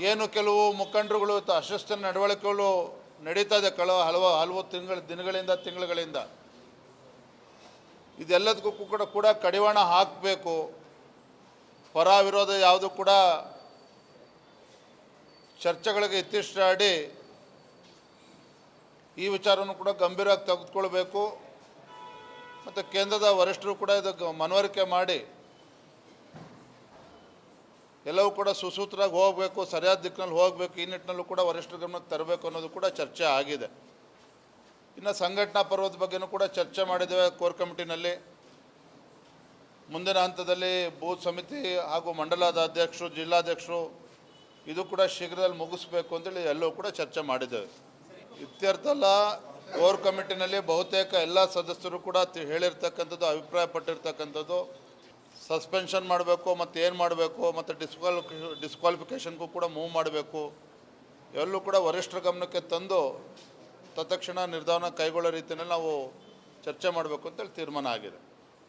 ಏನು ಕೆಲವು ಮುಖಂಡರುಗಳು ಅಶಿಸ್ತಿನ ನಡವಳಿಕೆಗಳು ನಡೀತಾ ಇದೆ ಹಲವು ತಿಂಗಳುಗಳಿಂದ ಇದೆಲ್ಲದಕ್ಕೂ ಕೂಡ ಕಡಿವಾಣ ಹಾಕಬೇಕು. ಪರ ವಿರೋಧ ಯಾವುದು ಕೂಡ ಚರ್ಚೆಗಳಿಗೆ ಇತ್ತಿಷ್ಟಾಡಿ ಈ ವಿಚಾರವನ್ನು ಕೂಡ ಗಂಭೀರವಾಗಿ ತೆಗೆದುಕೊಳ್ಬೇಕು. ಮತ್ತು ಕೇಂದ್ರದ ವರಿಷ್ಠರು ಕೂಡ ಇದಕ್ಕೆ ಮನವರಿಕೆ ಮಾಡಿ ಎಲ್ಲವೂ ಕೂಡ ಸುಸೂತ್ರವಾಗಿ ಹೋಗಬೇಕು, ಸರಿಯಾದ ದಿಕ್ಕಿನಲ್ಲಿ ಹೋಗಬೇಕು. ಈ ನಿಟ್ಟಿನಲ್ಲೂ ಕೂಡ ವರಿಷ್ಠರ ಗಮನಕ್ಕೆ ತರಬೇಕು ಅನ್ನೋದು ಕೂಡ ಚರ್ಚೆ ಆಗಿದೆ. ಇನ್ನು ಸಂಘಟನಾ ಪರ್ವದ ಬಗ್ಗೆಯೂ ಕೂಡ ಚರ್ಚೆ ಮಾಡಿದ್ದೇವೆ ಕೋರ್ ಕಮಿಟಿನಲ್ಲಿ. ಮುಂದಿನ ಹಂತದಲ್ಲಿ ಬೂತ್ ಸಮಿತಿ ಹಾಗೂ ಮಂಡಲದ ಅಧ್ಯಕ್ಷರು, ಜಿಲ್ಲಾಧ್ಯಕ್ಷರು ಇದು ಕೂಡ ಶೀಘ್ರದಲ್ಲಿ ಮುಗಿಸ್ಬೇಕು ಅಂತೇಳಿ ಎಲ್ಲವೂ ಕೂಡ ಚರ್ಚೆ ಮಾಡಿದ್ದೇವೆ. ಇತ್ಯರ್ಥ ಅಲ್ಲ, ಕೋರ್ ಕಮಿಟಿನಲ್ಲಿ ಬಹುತೇಕ ಎಲ್ಲ ಸದಸ್ಯರು ಕೂಡ ಹೇಳಿರ್ತಕ್ಕಂಥದ್ದು, ಅಭಿಪ್ರಾಯಪಟ್ಟಿರ್ತಕ್ಕಂಥದ್ದು ಸಸ್ಪೆನ್ಷನ್ ಮಾಡಬೇಕು, ಮತ್ತು ಏನು ಮಾಡಬೇಕು, ಮತ್ತು ಡಿಸ್ಕ್ವಾಲಿಫಿಕೇಷನ್ಗೂ ಕೂಡ ಮೂವ್ ಮಾಡಬೇಕು. ಎಲ್ಲೂ ಕೂಡ ವರಿಷ್ಠರ ಗಮನಕ್ಕೆ ತಂದು ತತ್ಕ್ಷಣ ನಿರ್ಧಾರ ಕೈಗೊಳ್ಳೋ ರೀತಿಯಲ್ಲಿ ನಾವು ಚರ್ಚೆ ಮಾಡಬೇಕು ಅಂತೇಳಿ ತೀರ್ಮಾನ ಆಗಿದೆ.